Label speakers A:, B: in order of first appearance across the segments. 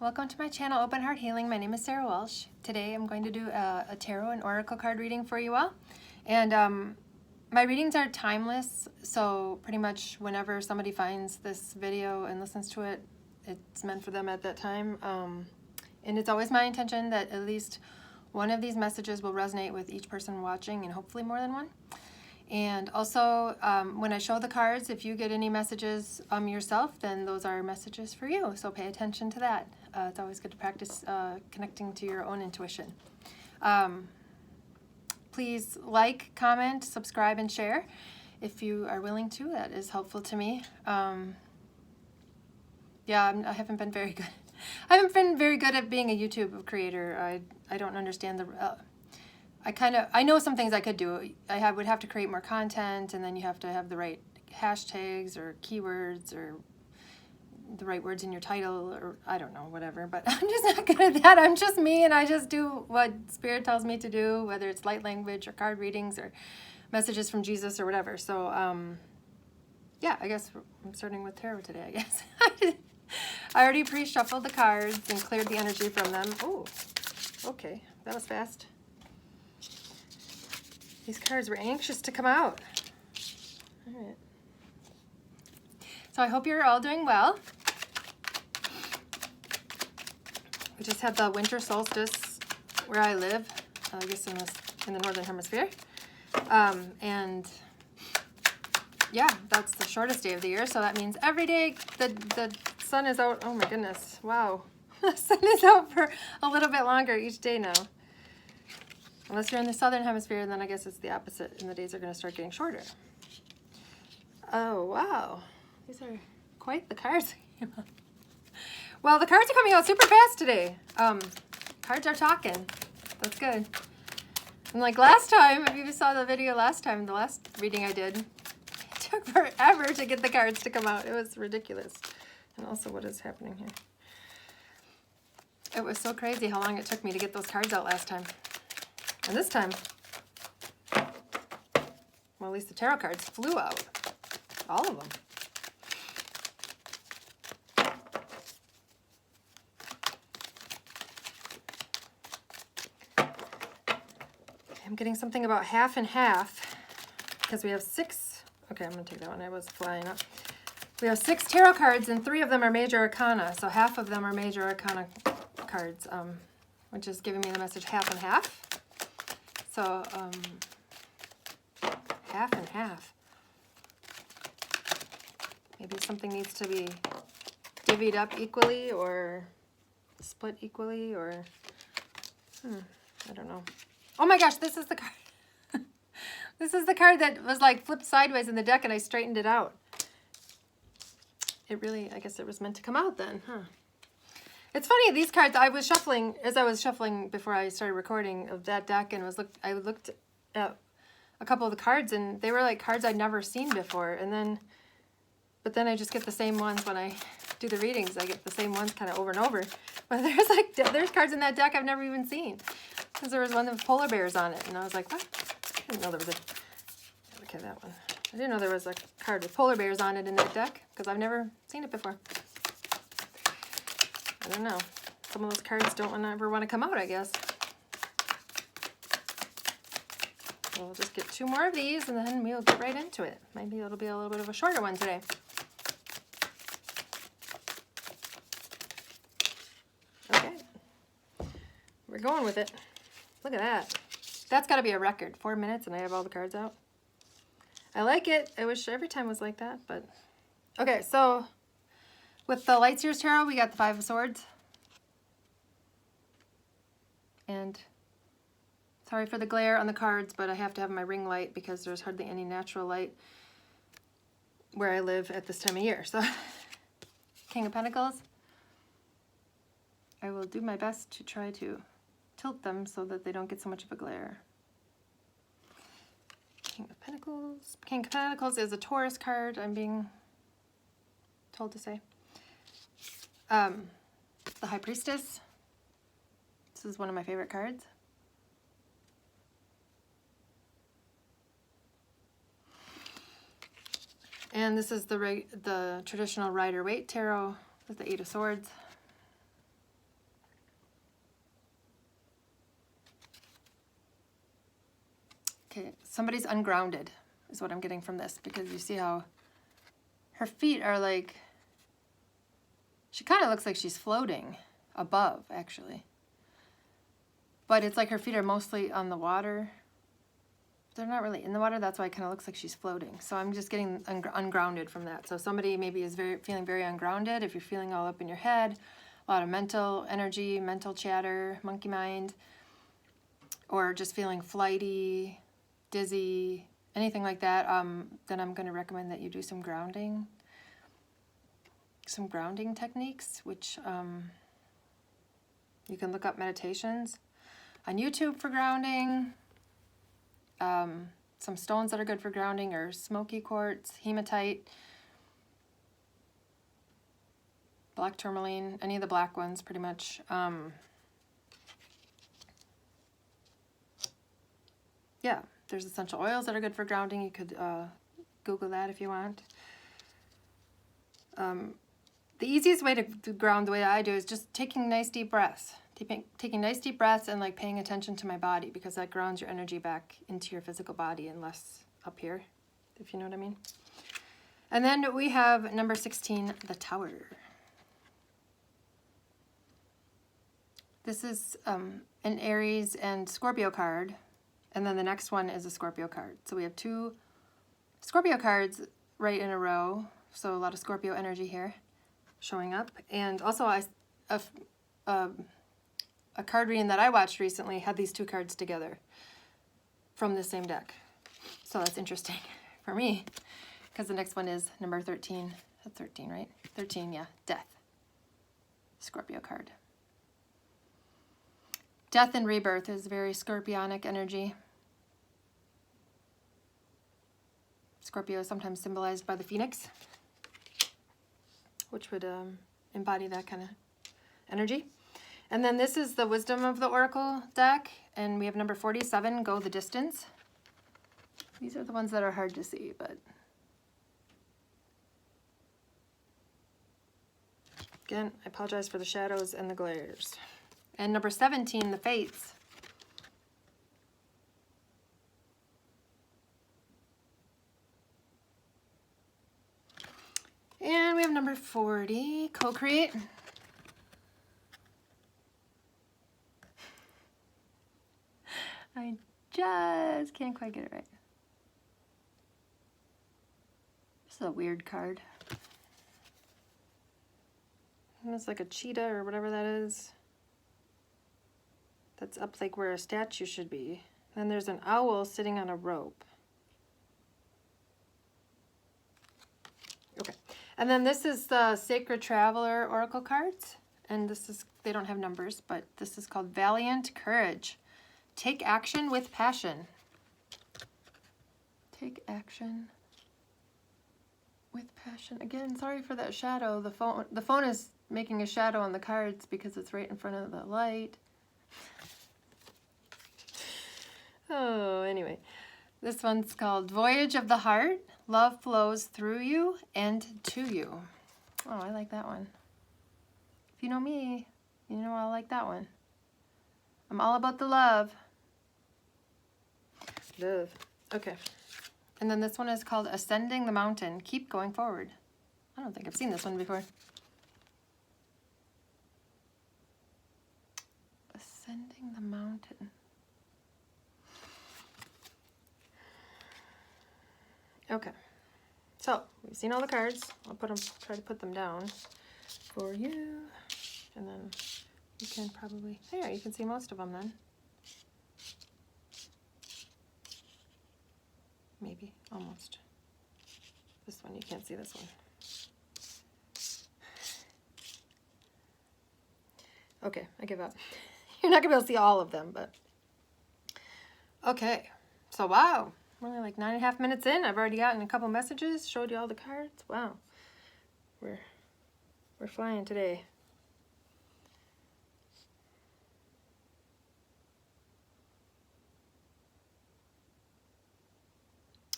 A: welcome to my channel, Open Heart Healing. My name is Sarah Walsh. Today I'm going to do a tarot and oracle card reading for you all. And my readings are timeless, so pretty much whenever somebody finds this video and listens to it, it's meant for them at that time. And it's always my intention that at least one of these messages will resonate with each person watching, and hopefully more than one. And also, when I show the cards, if you get any messages yourself, then those are messages for you. So pay attention to that. It's always good to practice connecting to your own intuition. Please like, comment, subscribe, and share if you are willing to. That is helpful to me. Yeah, I haven't been very good. I haven't been very good at being a YouTube creator. I don't understand the... I know some things I could do. I would have to create more content, and then you have to have the right hashtags or keywords or the right words in your title, or I don't know, whatever. But I'm just not good at that. I'm just me, and I just do what Spirit tells me to do, whether it's light language or card readings or messages from Jesus or whatever. So, yeah, I guess I'm starting with tarot today, I guess. I already pre-shuffled the cards and cleared the energy from them. Oh, okay, that was fast. These cards were anxious to come out. All right. So I hope you're all doing well. We just had the winter solstice where I live, I guess in the northern hemisphere. And yeah, that's the shortest day of the year. So that means every day the sun is out. Oh my goodness, wow. The sun is out for a little bit longer each day now. Unless you're in the southern hemisphere, then I guess it's the opposite, and the days are going to start getting shorter. Oh, wow. These are quite the cards. Well, the cards are coming out super fast today. Cards are talking. That's good. And like last time, if you saw the video last time, the last reading I did, it took forever to get the cards to come out. It was ridiculous. And also, what is happening here? It was so crazy how long it took me to get those cards out last time. And this time, well, at least the tarot cards flew out. All of them. I'm getting something about half and half, because we have 6. Okay, I'm going to take that one. I was flying up. We have 6 tarot cards, and 3 of them are major arcana. So half of them are major arcana cards, which is giving me the message half and half. So, half and half. Maybe something needs to be divvied up equally or split equally, or, I don't know. Oh my gosh, this is the card. This is the card that was like flipped sideways in the deck, and I straightened it out. It really, I guess it was meant to come out then, huh? It's funny, these cards, I was shuffling before I started recording of that deck, and I looked at a couple of the cards, and they were like cards I'd never seen before. But then I just get the same ones when I do the readings. I get the same ones kind of over and over. But there's cards in that deck I've never even seen. Because there was one with polar bears on it, and I was like, what? I didn't know there was a, look at that one. I didn't know there was a card with polar bears on it in that deck, because I've never seen it before. I don't know. Some of those cards don't ever want to come out, I guess. We'll just get 2 more of these, and then we'll get right into it. Maybe it'll be a little bit of a shorter one today. Okay. We're going with it. Look at that. That's got to be a record. 4 minutes, and I have all the cards out. I like it. I wish every time was like that, but... Okay, so... with the Light Seers Tarot, we got the 5 of Swords. And sorry for the glare on the cards, but I have to have my ring light because there's hardly any natural light where I live at this time of year. So, King of Pentacles. I will do my best to try to tilt them so that they don't get so much of a glare. King of Pentacles. King of Pentacles is a Taurus card, I'm being told to say. The High Priestess. This is one of my favorite cards. And this is the traditional Rider-Waite Tarot with the 8 of Swords. Okay, somebody's ungrounded is what I'm getting from this, because you see how her feet are like, she kind of looks like she's floating above, actually. But it's like her feet are mostly on the water. They're not really in the water, that's why it kind of looks like she's floating. So I'm just getting ungrounded from that. So somebody maybe is feeling very ungrounded. If you're feeling all up in your head, a lot of mental energy, mental chatter, monkey mind, or just feeling flighty, dizzy, anything like that, then I'm going to recommend that you do some grounding techniques, which you can look up meditations on YouTube for grounding. Some stones that are good for grounding are smoky quartz, hematite, black tourmaline, any of the black ones pretty much. Yeah, there's essential oils that are good for grounding. You could Google that if you want. The easiest way to ground the way I do is just taking nice deep breaths. Taking nice deep breaths and like paying attention to my body, because that grounds your energy back into your physical body and less up here, if you know what I mean. And then we have number 16, the Tower. This is an Aries and Scorpio card, and then the next one is a Scorpio card. So we have 2 Scorpio cards right in a row, so a lot of Scorpio energy here showing up. And also a card reading that I watched recently had these 2 cards together from the same deck. So that's interesting for me, because the next one is number 13. That's 13, right? 13, yeah. Death. Scorpio card. Death and rebirth is very Scorpionic energy. Scorpio is sometimes symbolized by the phoenix, which would embody that kind of energy. And then this is the Wisdom of the Oracle deck, and we have number 47, Go the Distance. These are the ones that are hard to see, but again, I apologize for the shadows and the glares. And number 17, the Fates. And we have number 40, Co-Create. I just can't quite get it right. This is a weird card. It's like a cheetah or whatever that is. That's up like where a statue should be. Then there's an owl sitting on a rope. Okay. And then this is the Sacred Traveler Oracle cards. And this is, they don't have numbers, but this is called Valiant Courage. Take action with passion. Take action with passion. Again, sorry for that shadow. The phone is making a shadow on the cards because it's right in front of the light. Oh, anyway. This one's called Voyage of the Heart. Love flows through you and to you. Oh, I like that one. If you know me, you know I like that one. I'm all about the love. Love. Okay. And then this one is called Ascending the Mountain. Keep going forward. I don't think I've seen this one before. Ascending the Mountain. Okay. So, we've seen all the cards. I'll try to put them down for you. And then you can probably, there, you can see most of them then. Maybe, almost. This one, you can't see this one. Okay, I give up. You're not gonna be able to see all of them, but. Okay, so wow, we're only like 9.5 minutes in. I've already gotten a couple messages, showed you all the cards. Wow, we're flying today.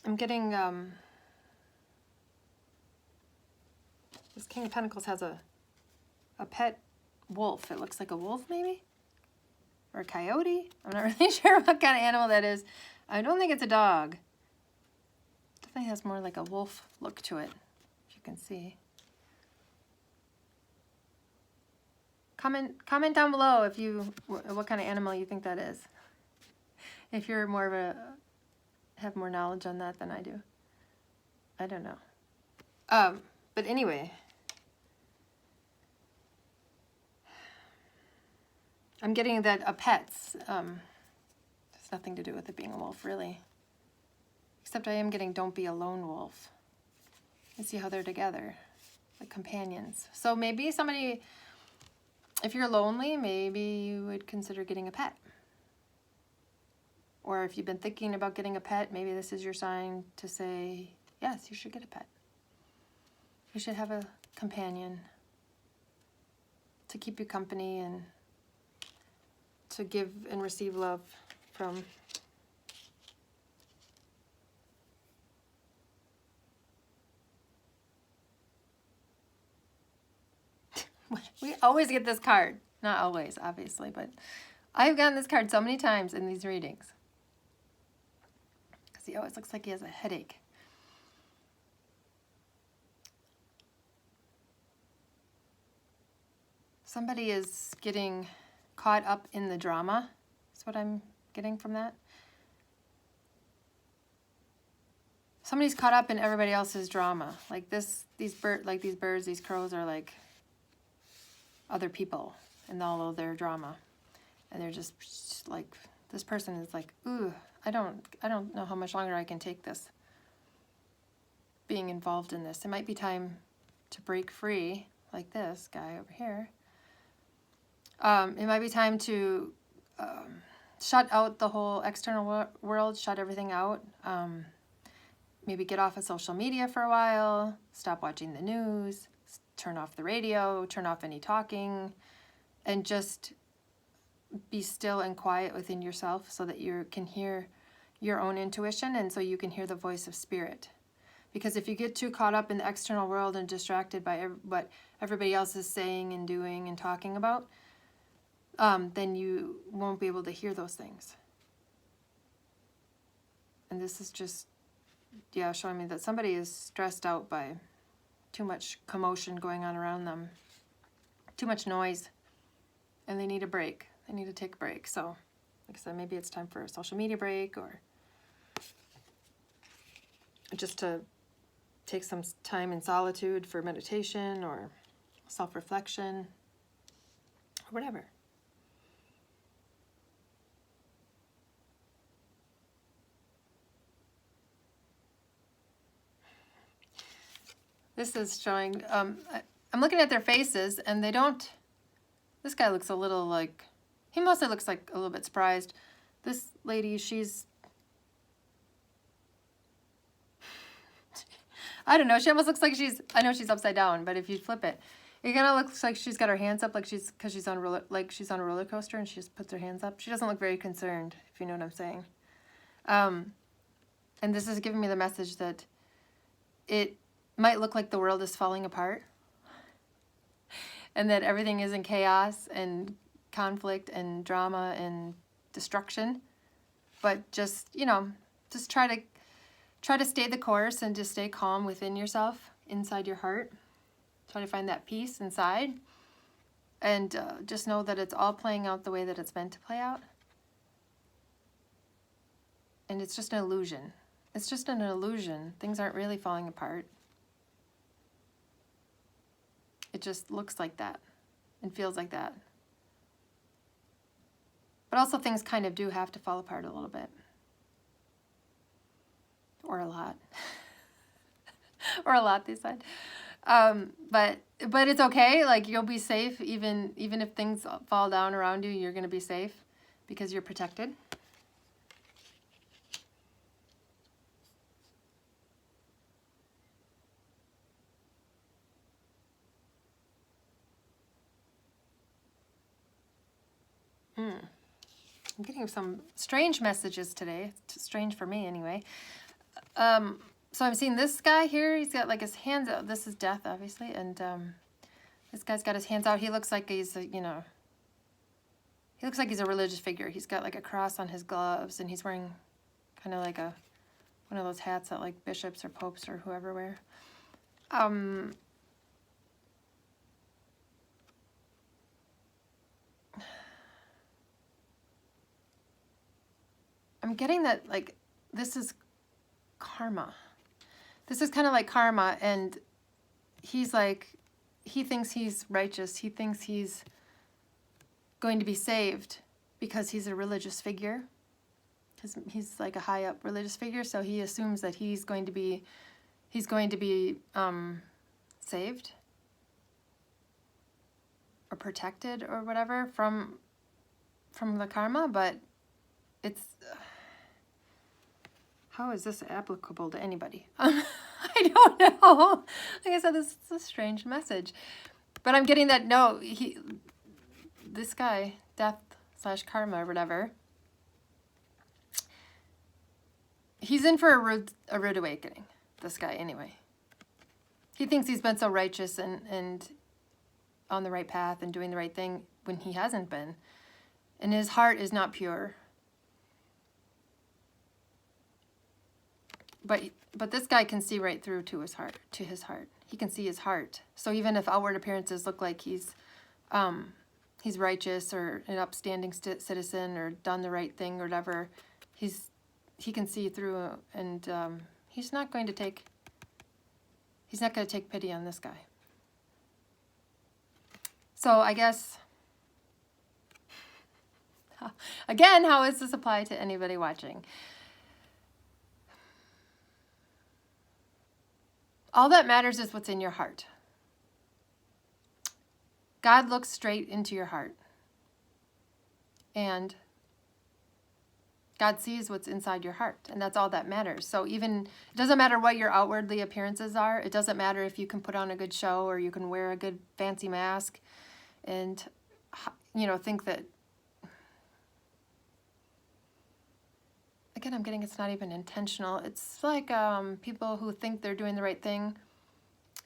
A: I'm getting, this King of Pentacles has a pet wolf. It looks like a wolf maybe? Or a coyote? I'm not really sure what kind of animal that is. I don't think it's a dog. Definitely has more like a wolf look to it, if you can see. Comment down below if you what kind of animal you think that is. If you're more of a have more knowledge on that than I do. I don't know. But anyway, I'm getting that a pet's has nothing to do with it being a wolf, really. Except I am getting don't be a lone wolf. You see how they're together, like companions. So maybe somebody, if you're lonely, maybe you would consider getting a pet. Or if you've been thinking about getting a pet, maybe this is your sign to say, yes, you should get a pet. You should have a companion to keep you company and to give and receive love from. We always get this card. Not always, obviously, but I've gotten this card so many times in these readings. Because he always looks like he has a headache. Somebody is getting caught up in the drama. That's what I'm getting from that. Somebody's caught up in everybody else's drama. Like these birds, these crows are like other people and all of their drama. And they're just like, this person is like, ooh, I don't know how much longer I can take this. Being involved in this. It might be time to break free, like this guy over here. It might be time to shut out the whole external world, shut everything out. Maybe get off of social media for a while, stop watching the news, turn off the radio, turn off any talking, and just be still and quiet within yourself so that you can hear your own intuition and so you can hear the voice of spirit. Because if you get too caught up in the external world and distracted by what everybody else is saying and doing and talking about, then you won't be able to hear those things. And this is just, yeah, showing me that somebody is stressed out by too much commotion going on around them, too much noise, and they need a break. They need to take a break. So, like I said, maybe it's time for a social media break or just to take some time in solitude for meditation or self-reflection or whatever. This is showing, I'm looking at their faces and they don't, this guy looks a little like, he mostly looks like a little bit surprised. This lady, she's, I don't know, she almost looks like she's, I know she's upside down, but if you flip it, it kind of looks like she's got her hands up like because she's on a roller coaster and she just puts her hands up. She doesn't look very concerned, if you know what I'm saying. And this is giving me the message that it might look like the world is falling apart and that everything is in chaos and conflict and drama and destruction, but just, you know, just try to stay the course and just stay calm within yourself, inside your heart. Try to find that peace inside and just know that it's all playing out the way that it's meant to play out. And it's just an illusion. It's just an illusion. Things aren't really falling apart. It just looks like that and feels like that. But also things kind of do have to fall apart a little bit. Or a lot. Or a lot, they said. But it's okay. Like, you'll be safe. Even if things fall down around you, you're going to be safe because you're protected. I'm getting some strange messages today. It's strange for me anyway. So I'm seeing this guy here. He's got like his hands out. This is death, obviously. And this guy's got his hands out. He looks like he's, you know, he looks like he's a religious figure. He's got like a cross on his gloves and he's wearing kind of like one of those hats that like bishops or popes or whoever wear. I'm getting that like this is karma. This is kind of like karma, and he's like, he thinks he's righteous. He thinks he's going to be saved because he's a religious figure. He's like a high up religious figure, so he assumes that he's going to be saved or protected or whatever from the karma, but it's how is this applicable to anybody? I don't know. Like I said, this is a strange message, but I'm getting that no, this guy, death/karma or whatever, he's in for a rude awakening. This guy, anyway. He thinks he's been so righteous and on the right path and doing the right thing when he hasn't been, and his heart is not pure. But this guy can see right through to his heart. He can see his heart. So even if outward appearances look like he's righteous or an upstanding citizen or done the right thing or whatever, he can see through, and he's not going to take pity on this guy. So I guess, again, how does this apply to anybody watching? All that matters is what's in your heart. God looks straight into your heart. And God sees what's inside your heart. And that's all that matters. So it doesn't matter what your outwardly appearances are. It doesn't matter if you can put on a good show or you can wear a good fancy mask and, think that, again, I'm getting it's not even intentional. It's like people who think they're doing the right thing,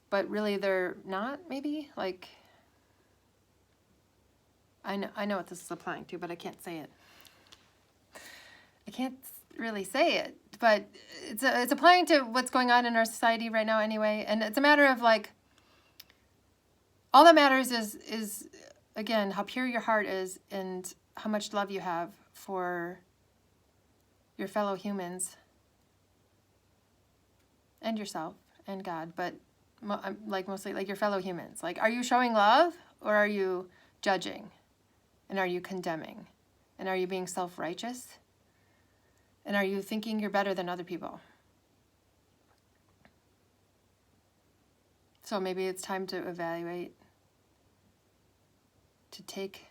A: but really they're not, maybe. Like, I know what this is applying to, but I can't say it. I can't really say it, but it's applying to what's going on in our society right now anyway. And it's a matter of like, all that matters is again, how pure your heart is and how much love you have for your fellow humans and yourself and God, but mostly like your fellow humans. Like, are you showing love or are you judging? And are you condemning? And are you being self-righteous? And are you thinking you're better than other people? So maybe it's time to evaluate, to take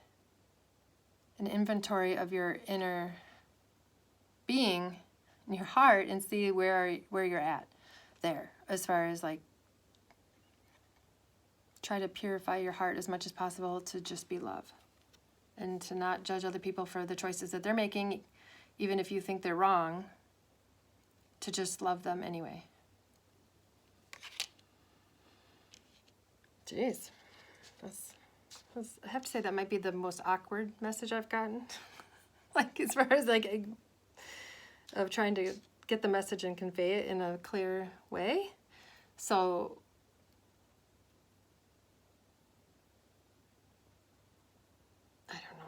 A: an inventory of your inner being in your heart and see where you're at there, as far as like try to purify your heart as much as possible to just be love and to not judge other people for the choices that they're making, even if you think they're wrong, to just love them anyway. Jeez. I have to say that might be the most awkward message I've gotten. Like, as far as like of trying to get the message and convey it in a clear way. So I don't know.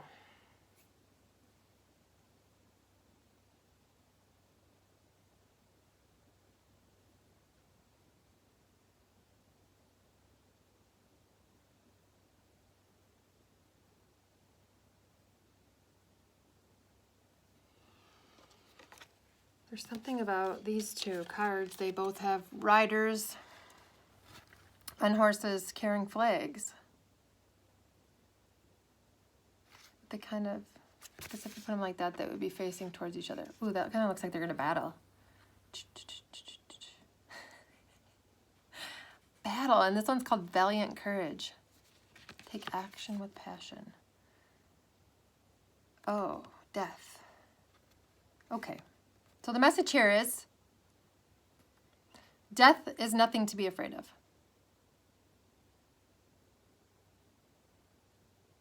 A: There's something about these two cards. They both have riders on horses carrying flags. They kind of, I guess if you put them like that, they would be facing towards each other. Ooh, that kind of looks like they're going to battle. Battle, and this one's called Valiant Courage. Take action with passion. Oh, death. Okay. So the message here is, death is nothing to be afraid of.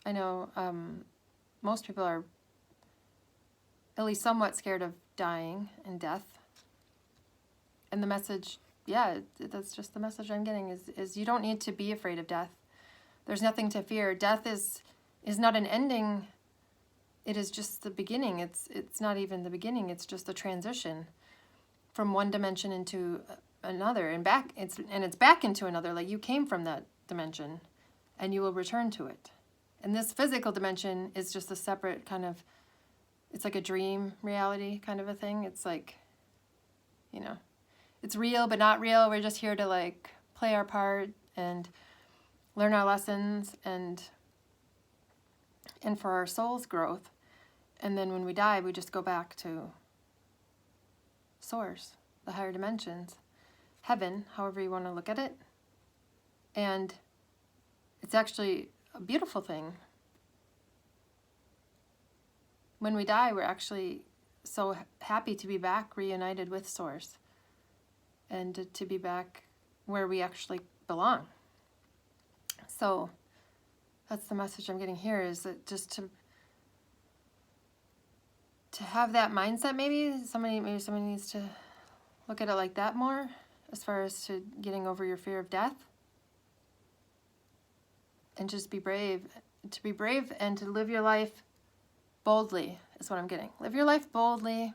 A: I know most people are at least somewhat scared of dying and death. And the message, yeah, that's just the message I'm getting, is you don't need to be afraid of death. There's nothing to fear. Death is not an ending. It is just the beginning. It's not even the beginning. It's just a transition from one dimension into another and back. It's back into another. Like, you came from that dimension, and you will return to it. And this physical dimension is just a separate kind of. It's like a dream reality kind of a thing. It's like, you know, it's real but not real. We're just here to like play our part and learn our lessons and for our soul's growth. And then when we die, we just go back to source, the higher dimensions, heaven, however you want to look at it. And it's actually a beautiful thing. When we die, we're actually so happy to be back reunited with source and to be back where we actually belong. So that's the message I'm getting here, is that just to have that mindset. Maybe somebody needs to look at it like that more, as far as to getting over your fear of death, and just be brave. To be brave and to live your life boldly is what I'm getting. Live your life boldly.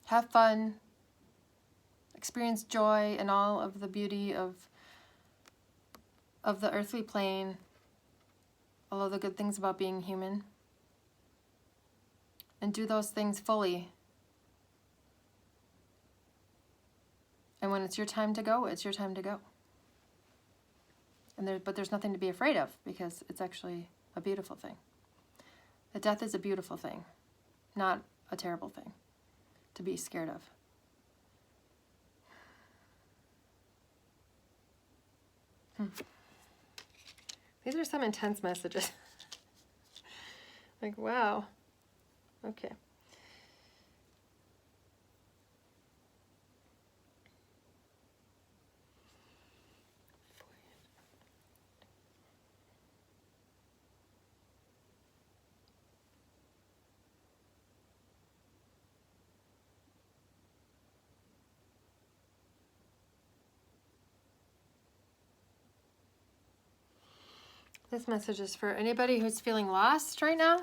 A: Have fun. Experience joy and all of the beauty of the earthly plane. All of the good things about being human. And do those things fully. And when it's your time to go, it's your time to go. But there's nothing to be afraid of, because it's actually a beautiful thing. That death is a beautiful thing, not a terrible thing to be scared of. These are some intense messages. Like, wow. Okay. This message is for anybody who's feeling lost right now. It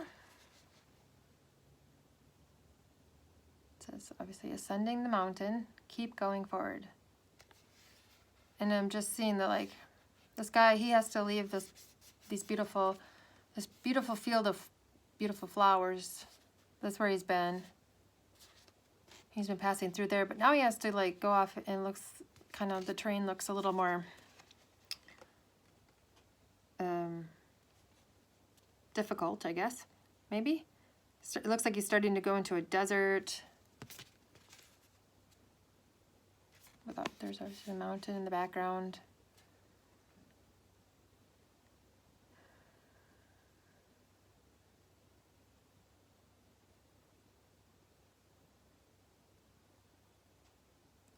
A: says, obviously, ascending the mountain, keep going forward. And I'm just seeing that, like, this guy, he has to leave this beautiful field of beautiful flowers. That's where he's been. He's been passing through there, but now he has to, like, go off, and looks kind of, the terrain looks a little more difficult, I guess, maybe. It looks like he's starting to go into a desert. There's a mountain in the background.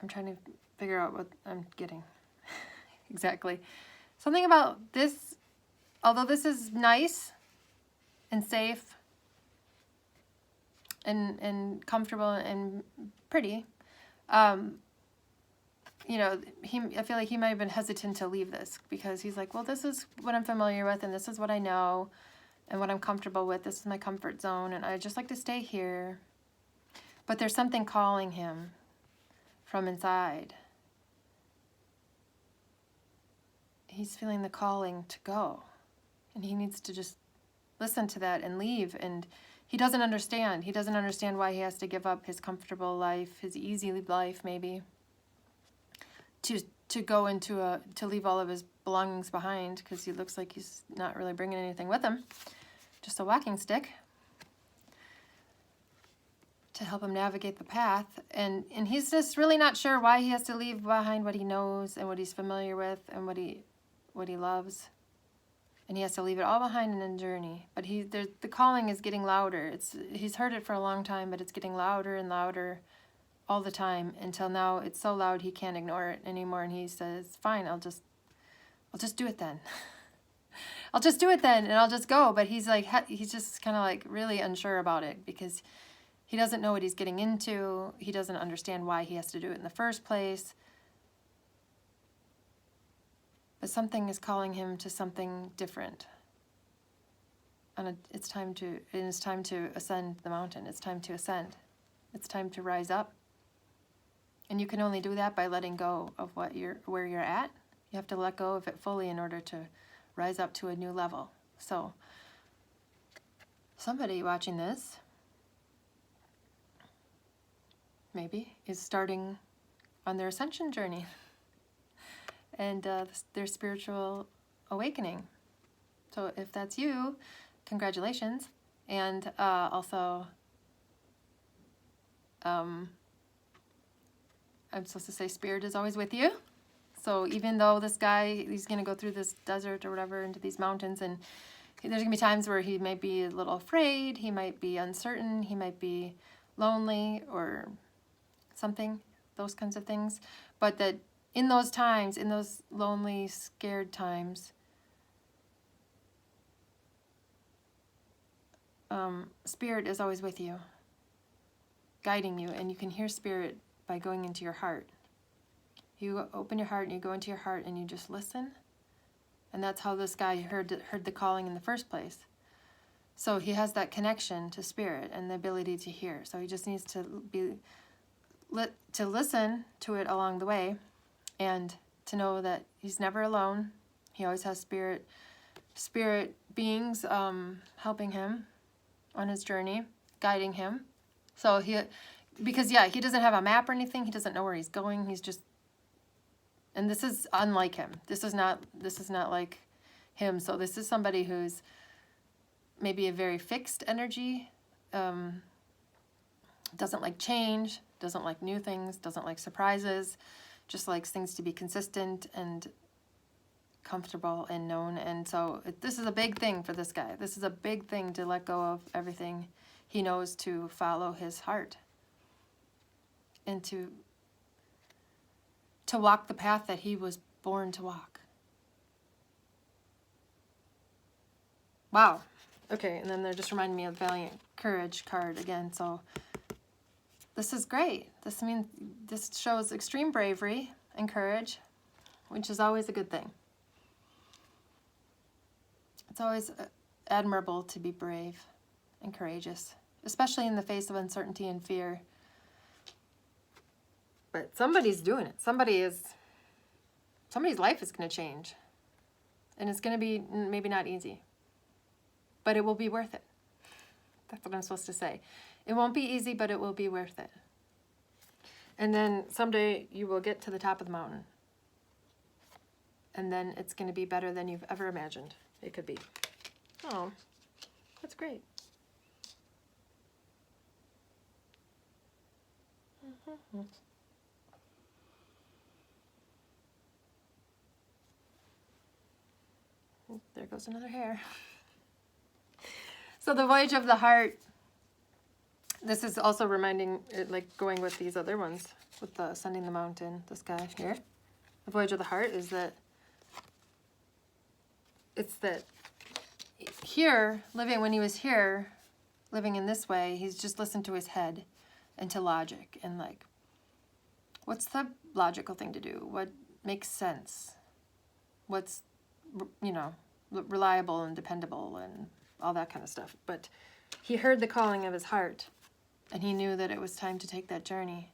A: I'm trying to figure out what I'm getting exactly. Something about this, although this is nice and safe and comfortable and pretty, you know, I feel like he might have been hesitant to leave this, because he's like, well, this is what I'm familiar with, and this is what I know, and what I'm comfortable with. This is my comfort zone, and I just like to stay here. But there's something calling him from inside. He's feeling the calling to go, and he needs to just listen to that and leave. And he doesn't understand. He doesn't understand why he has to give up his comfortable life, his easy life, maybe, to go into to leave all of his belongings behind, because he looks like he's not really bringing anything with him, just a walking stick to help him navigate the path. And he's just really not sure why he has to leave behind what he knows and what he's familiar with and what he loves. And he has to leave it all behind in a journey. But the calling is getting louder. He's heard it for a long time, but it's getting louder and louder all the time, until now it's so loud he can't ignore it anymore. And he says, fine, I'll just do it then. I'll just do it then, and I'll just go. But he's like, he's just kind of like really unsure about it because he doesn't know what he's getting into. He doesn't understand why he has to do it in the first place. But something is calling him to something different. And it's time to ascend the mountain. It's time to ascend. It's time to rise up. And you can only do that by letting go of where you're at. You have to let go of it fully in order to rise up to a new level. So somebody watching this maybe is starting on their ascension journey and their spiritual awakening. So if that's you, congratulations. And also, I'm supposed to say Spirit is always with you. So even though this guy, he's going to go through this desert or whatever, into these mountains, and there's going to be times where he might be a little afraid, he might be uncertain, he might be lonely or something, those kinds of things. But that in those times, in those lonely, scared times, Spirit is always with you, guiding you, and you can hear Spirit by going into your heart. You open your heart and you go into your heart and you just listen. And that's how this guy heard the calling in the first place. So he has that connection to Spirit and the ability to hear. So he just needs to listen to it along the way and to know that he's never alone. He always has spirit beings helping him on his journey, guiding him. So he doesn't have a map or anything. He doesn't know where he's going. He's just, and this is unlike him. This is not like him. So this is somebody who's maybe a very fixed energy, doesn't like change, doesn't like new things, doesn't like surprises, just likes things to be consistent and comfortable and known. And so this is a big thing for this guy. This is a big thing to let go of everything he knows, to follow his heart and to walk the path that he was born to walk. Wow. Okay, and then they're just reminding me of Valiant Courage card again. So this is great. This shows extreme bravery and courage, which is always a good thing. It's always admirable to be brave and courageous, especially in the face of uncertainty and fear. But somebody's doing it. Somebody's life is going to change. And it's going to be maybe not easy. But it will be worth it. That's what I'm supposed to say. It won't be easy, but it will be worth it. And then someday you will get to the top of the mountain. And then it's going to be better than you've ever imagined it could be. Oh, that's great. Mm-hmm. There goes another hair. So the Voyage of the Heart, this is also reminding, like going with these other ones, with the ascending the mountain, this guy here. The Voyage of the Heart is that, it's that here, when he was here, living in this way, he's just listened to his head and to logic and like, what's the logical thing to do? What makes sense? What's, reliable and dependable and all that kind of stuff. But he heard the calling of his heart, and he knew that it was time to take that journey.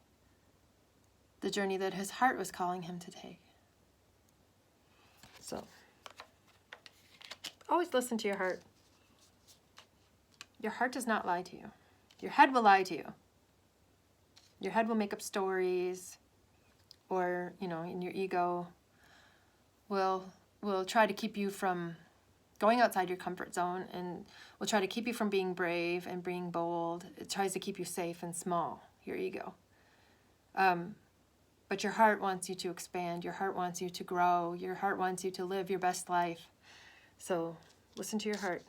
A: The journey that his heart was calling him to take. So, always listen to your heart. Your heart does not lie to you. Your head will lie to you. Your head will make up stories, or, in your ego will try to keep you from going outside your comfort zone, and will try to keep you from being brave and being bold. It tries to keep you safe and small, your ego. But your heart wants you to expand. Your heart wants you to grow. Your heart wants you to live your best life. So listen to your heart.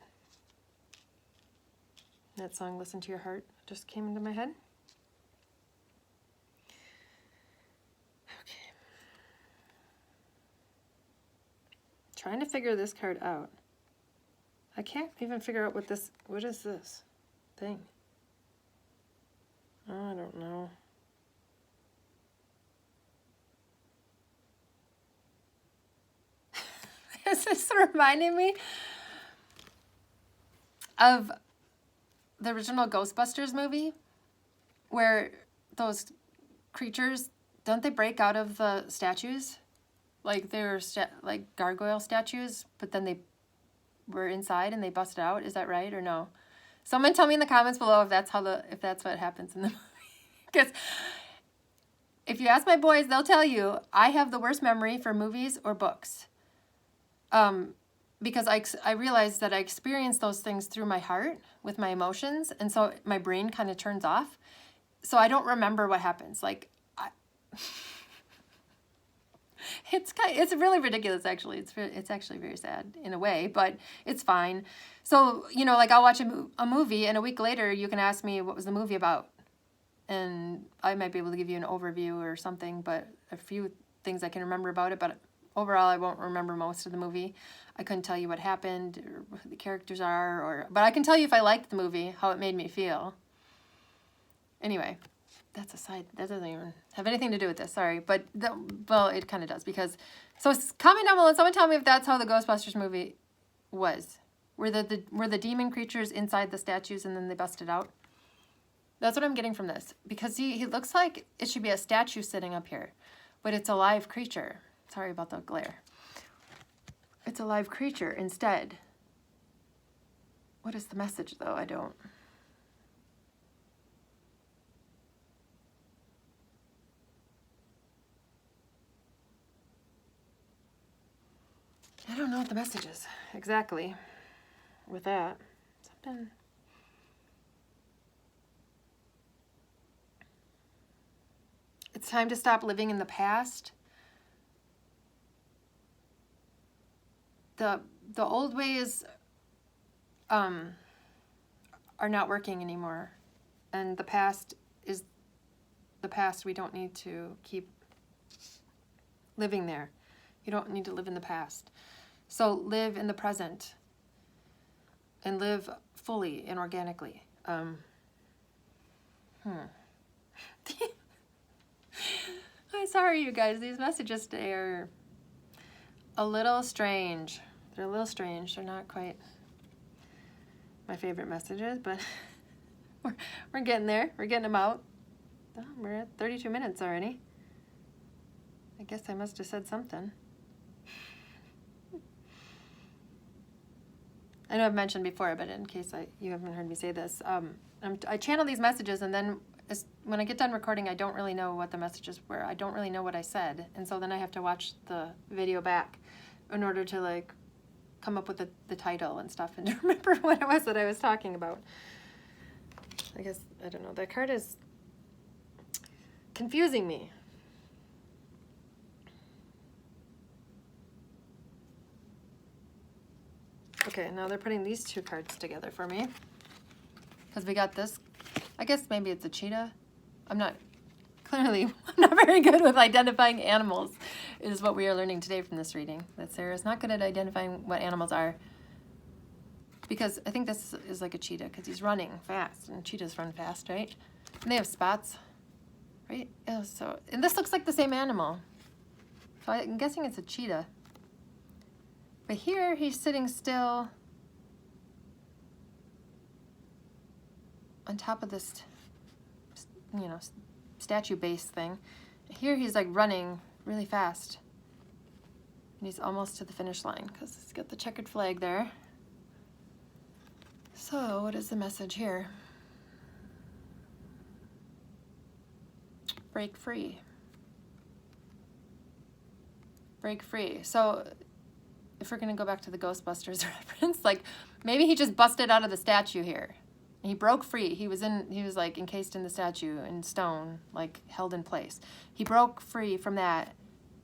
A: That song, Listen to Your Heart, just came into my head. Okay. Trying to figure this card out. I can't even figure out what is this thing? Oh, I don't know. Is this reminding me of the original Ghostbusters movie where those creatures, don't they break out of the statues? Like they were like gargoyle statues, but then they were inside and they busted out. Is that right or no? Someone tell me in the comments below if that's what happens in the movie. Because if you ask my boys, they'll tell you I have the worst memory for movies or books. Because I realized that I experience those things through my heart with my emotions, and so my brain kind of turns off. So I don't remember what happens. Like, it's really ridiculous, actually. It's actually very sad in a way, but it's fine. So, you know, like I'll watch a movie, and a week later you can ask me what was the movie about, and I might be able to give you an overview or something, but a few things I can remember about it, but overall I won't remember most of the movie. I couldn't tell you what happened or who the characters are, but I can tell you if I liked the movie, how it made me feel. Anyway, that's a side. That doesn't even have anything to do with this. Sorry, but well, it kind of does because. So comment down below and someone tell me if that's how the Ghostbusters movie was. Were the demon creatures inside the statues and then they busted out? That's what I'm getting from this, because he looks like it should be a statue sitting up here, but it's a live creature. Sorry about the glare. It's a live creature instead. What is the message though? I don't. I don't know what the message is exactly with that. Something. It's time to stop living in the past. The old ways are not working anymore, and the past is the past. We don't need to keep living there. You don't need to live in the past. So live in the present and live fully and organically. I'm sorry, you guys. These messages today are a little strange. They're a little strange. They're not quite my favorite messages, but we're getting there. We're getting them out. Oh, we're at 32 minutes already. I guess I must have said something. I know I've mentioned before, but in case you haven't heard me say this, I channel these messages, and then when I get done recording, I don't really know what the messages were. I don't really know what I said, and so then I have to watch the video back in order to like come up with the title and stuff and remember what it was that I was talking about. I guess, I don't know, that card is confusing me. Okay, now they're putting these two cards together for me. Because we got this, I guess maybe it's a cheetah. I'm not very good with identifying animals, is what we are learning today from this reading. That Sarah is not good at identifying what animals are. Because I think this is like a cheetah, because he's running fast, and cheetahs run fast, right? And they have spots, right? Oh, and this looks like the same animal. So I'm guessing it's a cheetah. But here he's sitting still on top of this, you know, statue base thing. Here he's like running really fast. And he's almost to the finish line because he's got the checkered flag there. So what is the message here? Break free. Break free. So if we're gonna go back to the Ghostbusters reference, like maybe he just busted out of the statue here. He broke free. He was like encased in the statue in stone, like held in place. He broke free from that,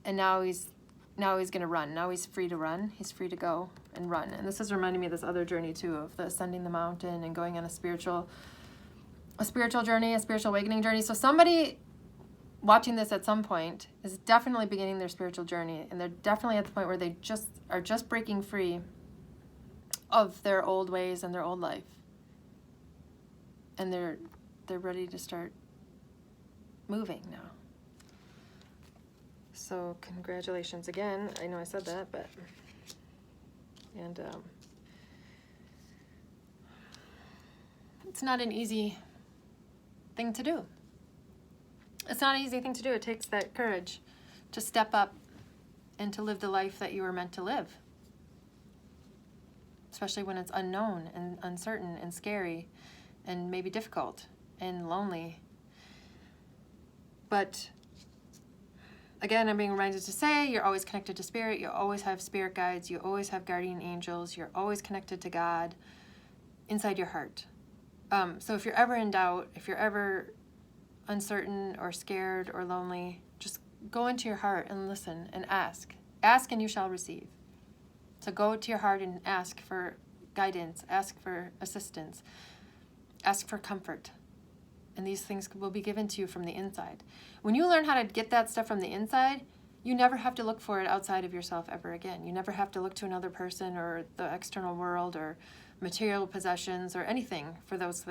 A: and now he's gonna run. Now he's free to run. He's free to go and run. And this is reminding me of this other journey too, of the ascending the mountain and going on a spiritual journey, a spiritual awakening journey. So somebody watching this at some point is definitely beginning their spiritual journey, and they're definitely at the point where they are just breaking free of their old ways and their old life. And they're ready to start moving now. So congratulations again. I know I said that, but, and it's not an easy thing to do. It's not an easy thing to do. It takes that courage to step up and to live the life that you were meant to live. Especially when it's unknown and uncertain and scary and maybe difficult and lonely. But again, I'm being reminded to say you're always connected to spirit. You always have spirit guides. You always have guardian angels. You're always connected to God inside your heart. So if you're ever in doubt, if you're ever uncertain or scared or lonely, just go into your heart and listen and ask. Ask and you shall receive. So go to your heart and ask for guidance, ask for assistance, ask for comfort. And these things will be given to you from the inside. When you learn how to get that stuff from the inside, you never have to look for it outside of yourself ever again. You never have to look to another person or the external world or material possessions or anything for those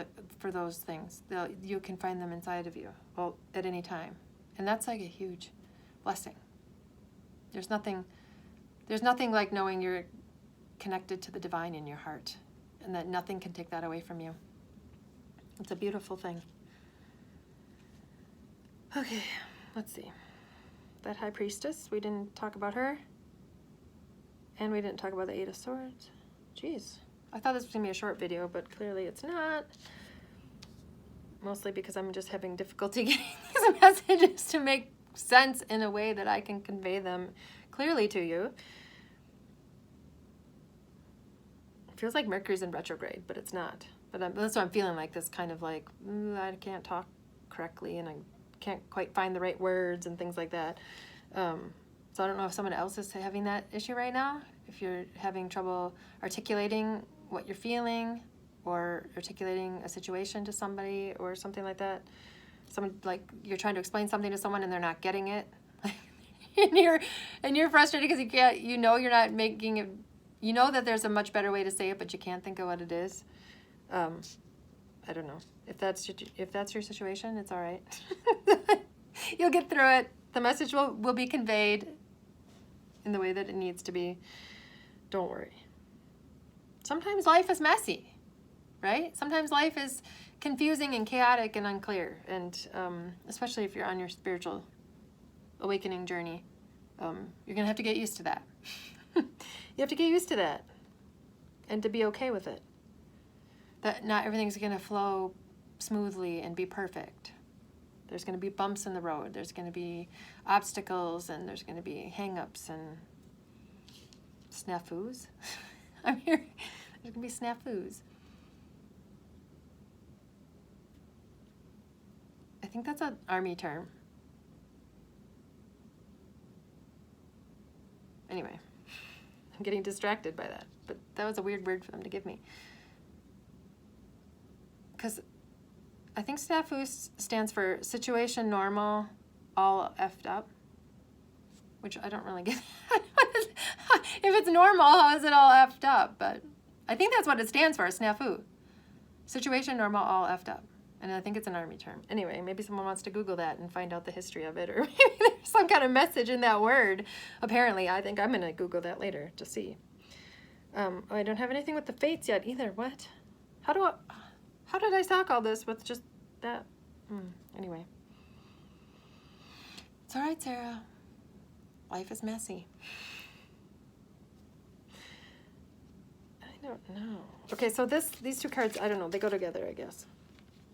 A: things. You can find them inside of you at any time. And that's like a huge blessing. There's nothing like knowing you're connected to the divine in your heart and that nothing can take that away from you. It's a beautiful thing. Okay, let's see. That High Priestess, we didn't talk about her. And we didn't talk about the Eight of Swords. Jeez. I thought this was going to be a short video, but clearly it's not. Mostly because I'm just having difficulty getting these messages to make sense in a way that I can convey them clearly to you. It feels like Mercury's in retrograde, but it's not. But that's what I'm feeling like, this kind of like, I can't talk correctly and I can't quite find the right words and things like that. So I don't know if someone else is having that issue right now. If you're having trouble articulating what you're feeling or articulating a situation to somebody or something like that. Someone, like, you're trying to explain something to someone and they're not getting it. and you're frustrated because you can't, you're not making it, that there's a much better way to say it, but you can't think of what it is. I don't know. If that's your situation, it's all right. You'll get through it. The message will be conveyed in the way that it needs to be. Don't worry. Sometimes life is messy, right? Sometimes life is confusing and chaotic and unclear, and especially if you're on your spiritual awakening journey, you're going to have to get used to that. You have to get used to that and to be okay with it. That not everything's going to flow smoothly and be perfect. There's going to be bumps in the road. There's going to be obstacles, and there's going to be hang-ups and SNAFUs. I'm here. There's going to be SNAFUs. I think that's an army term. Anyway, I'm getting distracted by that, but that was a weird word for them to give me. Because I think SNAFU stands for situation normal, all effed up, which I don't really get. If it's normal, how is it all effed up? But I think that's what it stands for, SNAFU. Situation normal, all effed up. And I think it's an army term. Anyway, maybe someone wants to Google that and find out the history of it, or maybe there's some kind of message in that word. Apparently, I think I'm going to Google that later to see. I don't have anything with the fates yet either. What? How did I talk all this with just that? Anyway. It's all right, Sarah. Life is messy. I don't know. Okay, so these two cards, I don't know. They go together, I guess.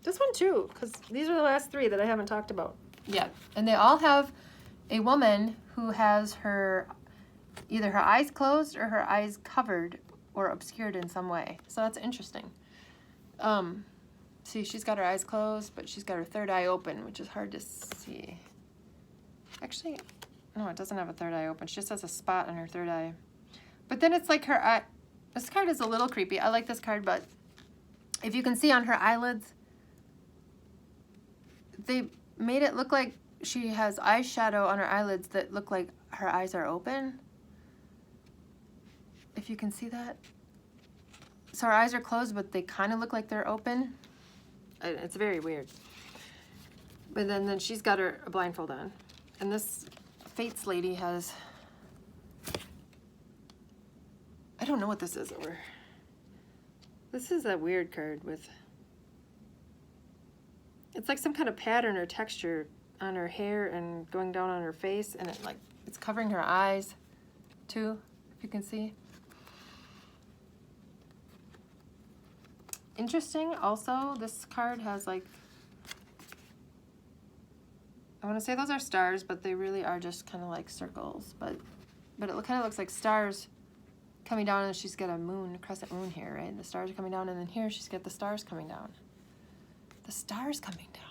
A: This one too, because these are the last three that I haven't talked about yet. And they all have a woman who has either her eyes closed or her eyes covered or obscured in some way. So that's interesting. See, she's got her eyes closed, but she's got her third eye open, which is hard to see. Actually, no, it doesn't have a third eye open. She just has a spot on her third eye. But then it's like her eye. This card is a little creepy. I like this card, but if you can see on her eyelids, they made it look like she has eyeshadow on her eyelids that look like her eyes are open. If you can see that. So her eyes are closed, but they kind of look like they're open. It's very weird. But then she's got a blindfold on. And this Fates lady has, I don't know what this is over. This is a weird card with, it's like some kind of pattern or texture on her hair and going down on her face, and it's covering her eyes too, if you can see. Interesting also, this card has like, I want to say those are stars, but they really are just kind of like circles, but it kind of looks like stars coming down, and she's got a moon, a crescent moon here, right? The stars are coming down, and then here she's got the stars coming down. The stars coming down.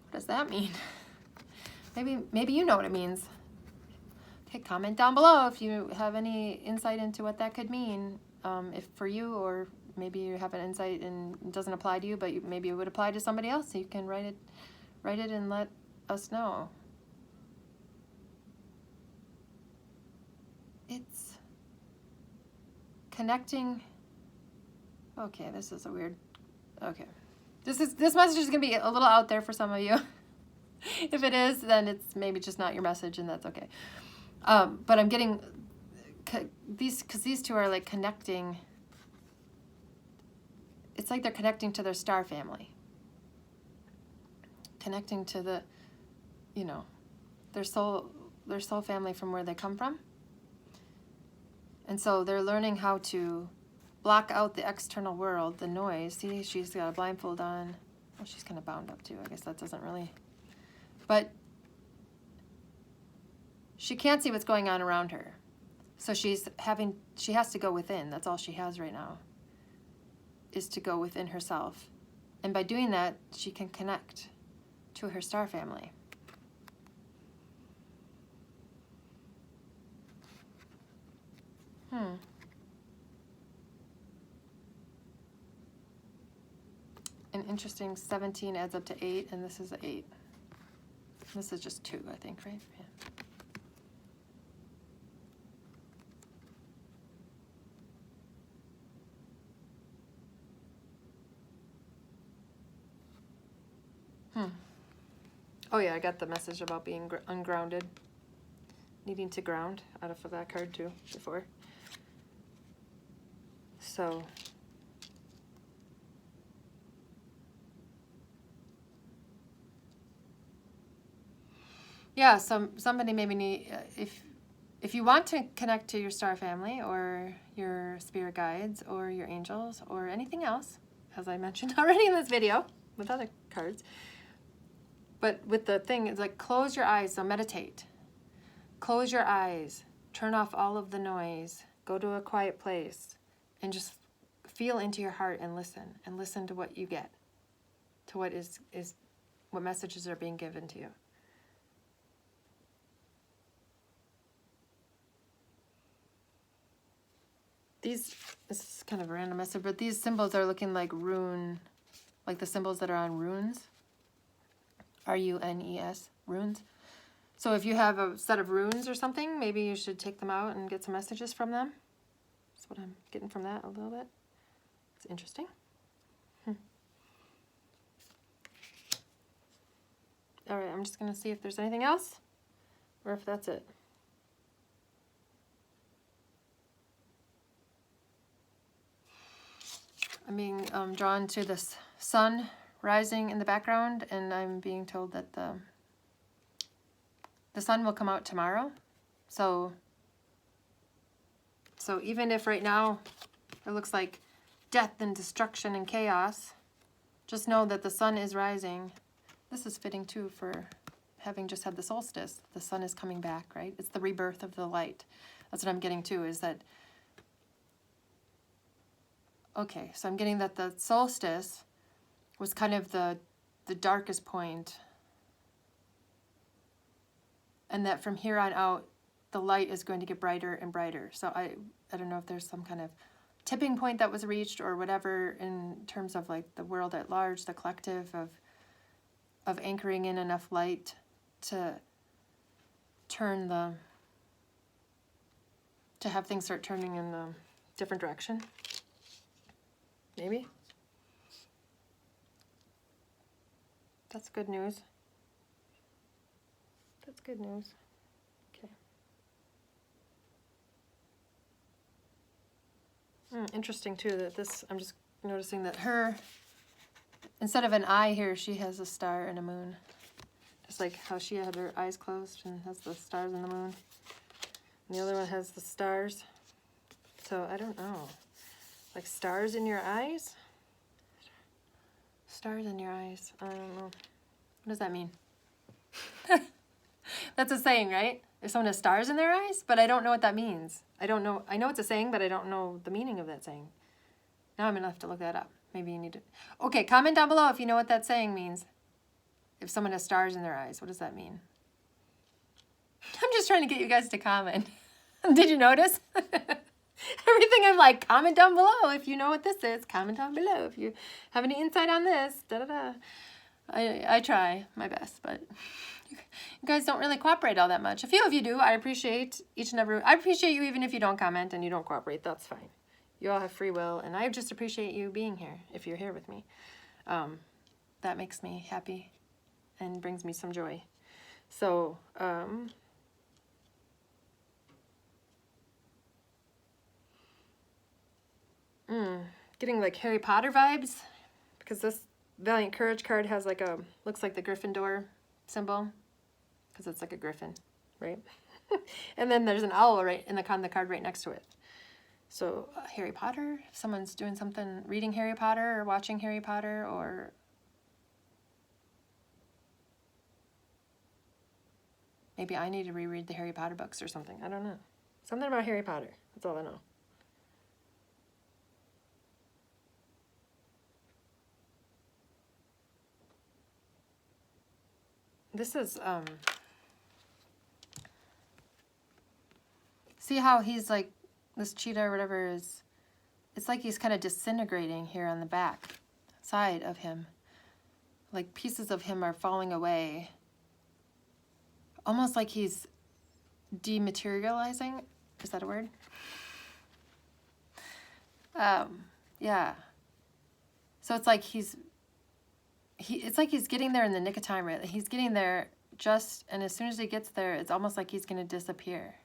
A: What does that mean? Maybe you know what it means. Okay, comment down below if you have any insight into what that could mean. If for you, or maybe you have an insight and it doesn't apply to you, but maybe it would apply to somebody else. So you can write it and let us know. It's connecting. Okay, this is a weird. Okay, this message is gonna be a little out there for some of you. If it is, then it's maybe just not your message, and that's okay. But I'm getting these two are like connecting. It's like they're connecting to their star family. Connecting to the, their soul family from where they come from. And so they're learning how to block out the external world, the noise. See, she's got a blindfold on. Well, she's kind of bound up too. I guess that doesn't really, but she can't see what's going on around her. So she has to go within. That's all she has right now, is to go within herself. And by doing that, she can connect to her star family. An interesting 17 adds up to 8, and this is 8. This is just 2, I think, right? Yeah. Oh yeah, I got the message about being ungrounded. Needing to ground out of that card too before. So yeah, somebody maybe need, if you want to connect to your star family or your spirit guides or your angels or anything else, as I mentioned already in this video with other cards. But with the thing, it's like close your eyes, so meditate. Close your eyes, turn off all of the noise, go to a quiet place, and just feel into your heart and listen to what you get, to what what messages are being given to you. This is kind of a random message, but these symbols are looking like rune, like the symbols that are on runes. R-U-N-E-S, runes. So if you have a set of runes or something, maybe you should take them out and get some messages from them. That's what I'm getting from that a little bit. It's interesting. All right, I'm just going to see if there's anything else or if that's it. I'm being drawn to this sun rising in the background, and I'm being told that the sun will come out tomorrow. So even if right now it looks like death and destruction and chaos, just know that the sun is rising. This is fitting too for having just had the solstice. The sun is coming back, right? It's the rebirth of the light. That's what I'm getting to, is that, okay, so I'm getting that the solstice was kind of the darkest point, and that from here on out, the light is going to get brighter and brighter. So I don't know if there's some kind of tipping point that was reached or whatever in terms of like the world at large, the collective of anchoring in enough light to turn to have things start turning in different direction. Maybe. That's good news. That's good news. Okay. Interesting too that this, I'm just noticing that her, instead of an eye here, she has a star and a moon. Just like how she had her eyes closed and has the stars and the moon. And the other one has the stars. So I don't know. Like stars in your eyes? Stars in your eyes. I don't know. What does that mean? That's a saying, right? If someone has stars in their eyes, but I don't know what that means. I don't know. I know it's a saying, but I don't know the meaning of that saying. Now I'm going to have to look that up. Maybe you need to. Okay, comment down below if you know what that saying means. If someone has stars in their eyes, what does that mean? I'm just trying to get you guys to comment. Did you notice? Everything I'm like, comment down below if you know what this is. Comment down below if you have any insight on this. Da da da. I try my best, but you guys don't really cooperate all that much. A few of you do. I appreciate each and every. I appreciate you even if you don't comment and you don't cooperate. That's fine. You all have free will, and I just appreciate you being here if you're here with me. That makes me happy and brings me some joy. So, getting like Harry Potter vibes because this Valiant Courage card has like a, looks like the Gryffindor symbol because it's like a griffin, right? And then there's an owl right in the card right next to it. So Harry Potter, if someone's doing something, reading Harry Potter or watching Harry Potter, or maybe I need to reread the Harry Potter books or something. I don't know. Something about Harry Potter. That's all I know. This is, see how he's like, this cheetah or whatever is, it's like he's kind of disintegrating here on the back side of him. Like pieces of him are falling away. Almost like he's dematerializing. Is that a word? Yeah. So it's like it's like he's getting there in the nick of time, right? He's getting there just, and as soon as he gets there, it's almost like he's going to disappear.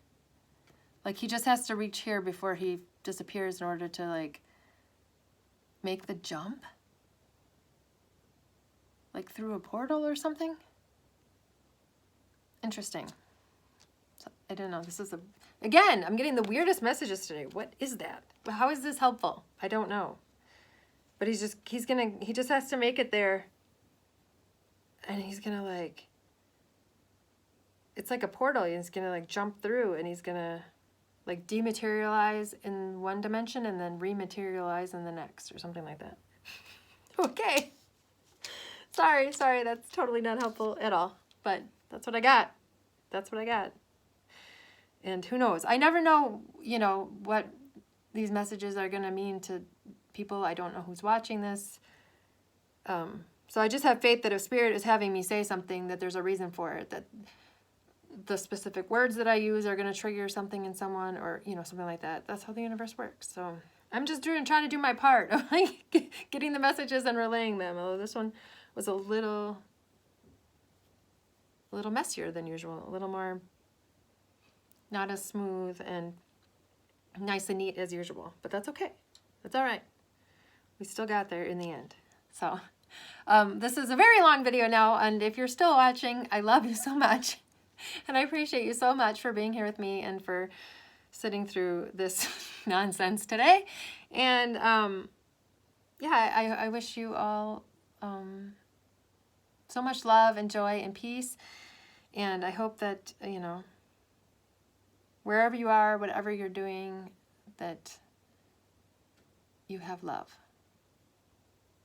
A: Like he just has to reach here before he disappears in order to like make the jump. Like through a portal or something. Interesting. So, I don't know. This is again, I'm getting the weirdest messages today. What is that? How is this helpful? I don't know. But he just has to make it there. And he's gonna like, it's like a portal. He's gonna like jump through and he's gonna like dematerialize in one dimension and then rematerialize in the next or something like that. Okay. Sorry, that's totally not helpful at all. But that's what I got. That's what I got. And who knows? I never know, you know, what these messages are gonna mean to people. I don't know who's watching this. So I just have faith that if Spirit is having me say something, that there's a reason for it, that the specific words that I use are going to trigger something in someone or, you know, something like that. That's how the universe works. So I'm just trying to do my part of like getting the messages and relaying them. Although this one was a little messier than usual, a little more not as smooth and nice and neat as usual, but that's okay. That's all right. We still got there in the end. So this is a very long video now, and if you're still watching, I love you so much. And I appreciate you so much for being here with me and for sitting through this nonsense today. And yeah, I wish you all so much love and joy and peace. And I hope that, you know, wherever you are, whatever you're doing, that you have love.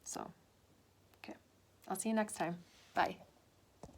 A: So, okay. I'll see you next time. Bye.